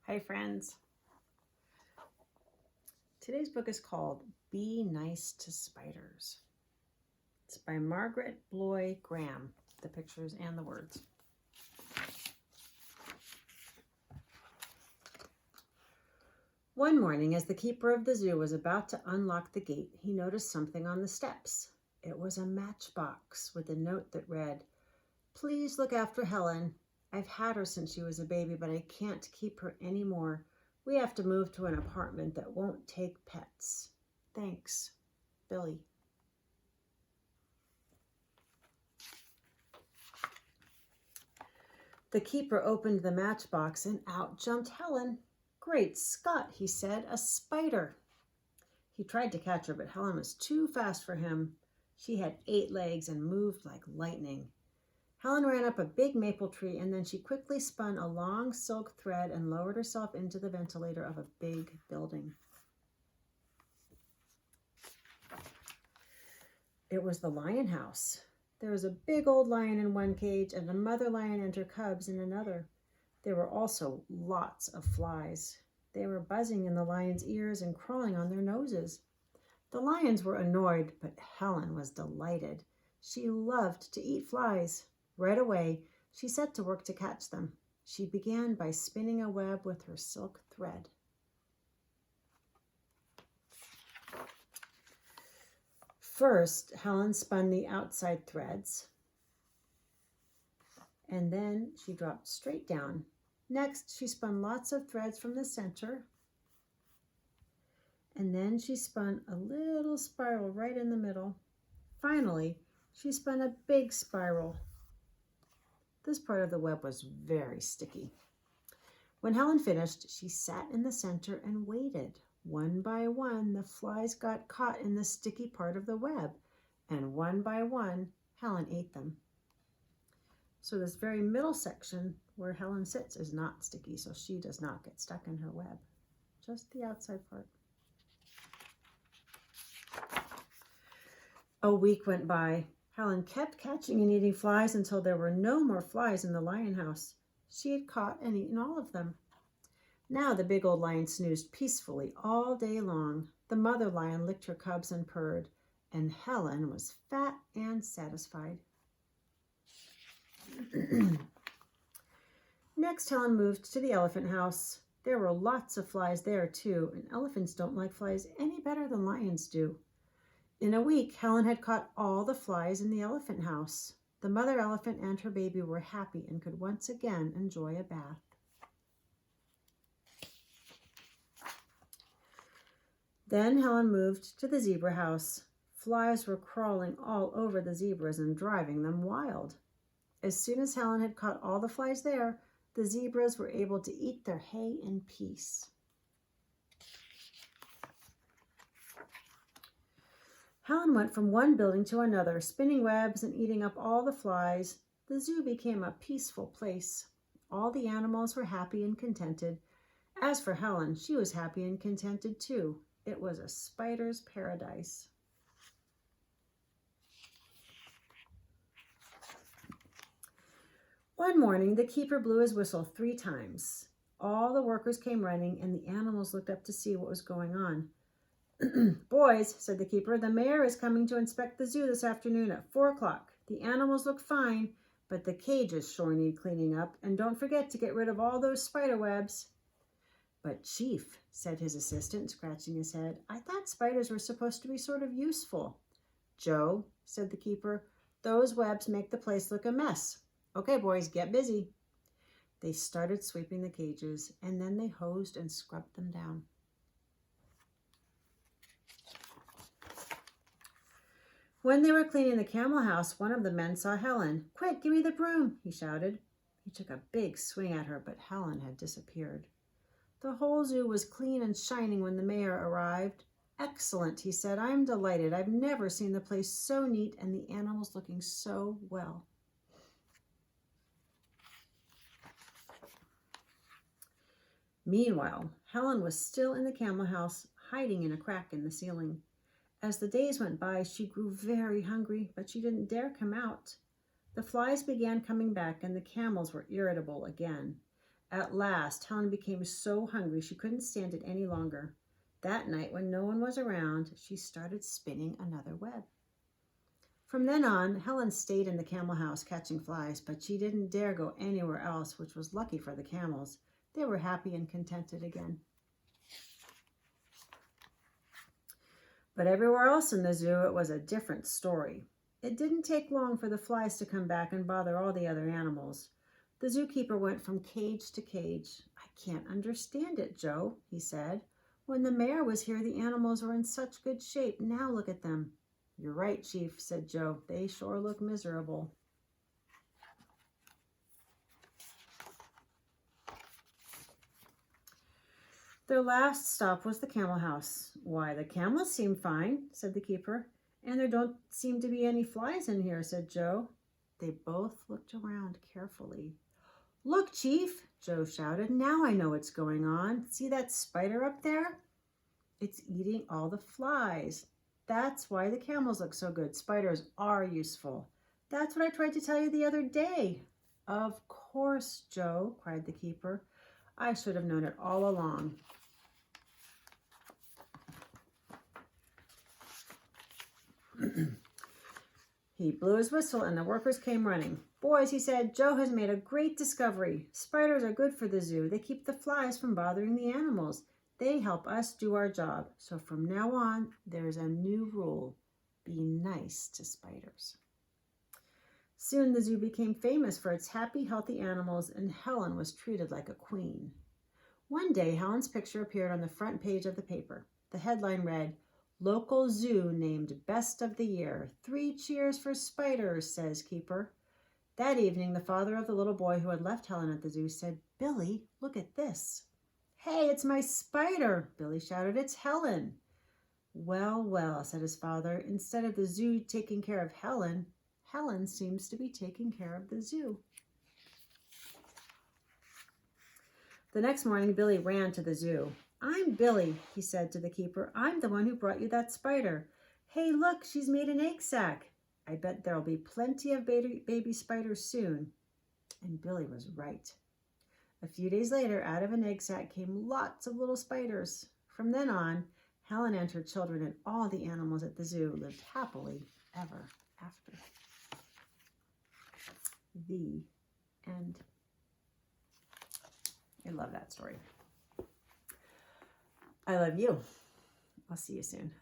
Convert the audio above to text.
Hi friends. Today's book is called Be Nice to Spiders. It's by Margaret Bloy Graham, the pictures and the words. One morning, as the keeper of the zoo was about to unlock the gate, he noticed something on the steps. It was a matchbox with a note that read, "Please look after Helen. I've had her since she was a baby, but I can't keep her anymore. We have to move to an apartment that won't take pets. Thanks, Billy." The keeper opened the matchbox and out jumped Helen. "Great Scott," he said, "a spider." He tried to catch her, but Helen was too fast for him. She had 8 legs and moved like lightning. Helen ran up a big maple tree, and then she quickly spun a long silk thread and lowered herself into the ventilator of a big building. It was the lion house. There was a big old lion in one cage and a mother lion and her cubs in another. There were also lots of flies. They were buzzing in the lions' ears and crawling on their noses. The lions were annoyed, but Helen was delighted. She loved to eat flies. Right away, she set to work to catch them. She began by spinning a web with her silk thread. First, Helen spun the outside threads, and then she dropped straight down. Next, she spun lots of threads from the center, and then she spun a little spiral right in the middle. Finally, she spun a big spiral. This part of the web was very sticky. When Helen finished, she sat in the center and waited. One by one, the flies got caught in the sticky part of the web, and one by one, Helen ate them. So this very middle section where Helen sits is not sticky, so she does not get stuck in her web, just the outside part. A week went by. Helen kept catching and eating flies until there were no more flies in the lion house. She had caught and eaten all of them. Now the big old lion snoozed peacefully all day long. The mother lion licked her cubs and purred, and Helen was fat and satisfied. Next, Helen moved to the elephant house. There were lots of flies there too, and elephants don't like flies any better than lions do. In a week, Helen had caught all the flies in the elephant house. The mother elephant and her baby were happy and could once again enjoy a bath. Then Helen moved to the zebra house. Flies were crawling all over the zebras and driving them wild. As soon as Helen had caught all the flies there, the zebras were able to eat their hay in peace. Helen went from one building to another, spinning webs and eating up all the flies. The zoo became a peaceful place. All the animals were happy and contented. As for Helen, she was happy and contented too. It was a spider's paradise. One morning, the keeper blew his whistle 3 times. All the workers came running, and the animals looked up to see what was going on. "Boys," said the keeper, "the mayor is coming to inspect the zoo this afternoon at 4 o'clock. The animals look fine, but the cages sure need cleaning up, and don't forget to get rid of all those spider webs." "But Chief," said his assistant, scratching his head, "I thought spiders were supposed to be sort of useful." "Joe," said the keeper, "those webs make the place look a mess. Okay, boys, get busy." They started sweeping the cages, and then they hosed and scrubbed them down. When they were cleaning the camel house, one of the men saw Helen. "Quick, give me the broom," he shouted. He took a big swing at her, but Helen had disappeared. The whole zoo was clean and shining when the mayor arrived. "Excellent," he said. "I'm delighted. I've never seen the place so neat and the animals looking so well." Meanwhile, Helen was still in the camel house, hiding in a crack in the ceiling. As the days went by, she grew very hungry, but she didn't dare come out. The flies began coming back, and the camels were irritable again. At last, Helen became so hungry she couldn't stand it any longer. That night, when no one was around, she started spinning another web. From then on, Helen stayed in the camel house catching flies, but she didn't dare go anywhere else, which was lucky for the camels. They were happy and contented again. But everywhere else in the zoo, it was a different story. It didn't take long for the flies to come back and bother all the other animals. The zookeeper went from cage to cage. "I can't understand it, Joe," he said. "When the mayor was here, the animals were in such good shape. Now look at them." "You're right, Chief," said Joe. "They sure look miserable." Their last stop was the camel house. "Why, the camels seem fine," said the keeper. "And there don't seem to be any flies in here," said Joe. They both looked around carefully. "Look, Chief," Joe shouted. "Now I know what's going on. See that spider up there? It's eating all the flies. That's why the camels look so good. Spiders are useful. That's what I tried to tell you the other day." "Of course, Joe," cried the keeper. "I should have known it all along." He blew his whistle and the workers came running. "Boys," he said, "Joe has made a great discovery. Spiders are good for the zoo. They keep the flies from bothering the animals. They help us do our job. So from now on, there's a new rule. Be nice to spiders." Soon the zoo became famous for its happy, healthy animals, and Helen was treated like a queen. One day, Helen's picture appeared on the front page of the paper. The headline read, "Local Zoo named Best of the Year. 3 cheers for spiders," says keeper. That evening, the father of the little boy who had left Helen at the zoo said, "Billy, look at this." "Hey, it's my spider," Billy shouted. "It's Helen." "Well, well," said his father, "instead of the zoo taking care of Helen, Helen seems to be taking care of the zoo." The next morning, Billy ran to the zoo. "I'm Billy," he said to the keeper. "I'm the one who brought you that spider. Hey, look, she's made an egg sac. I bet there'll be plenty of baby spiders soon." And Billy was right. A few days later, out of an egg sac came lots of little spiders. From then on, Helen and her children and all the animals at the zoo lived happily ever after. The end. I love that story. I love you. I'll see you soon.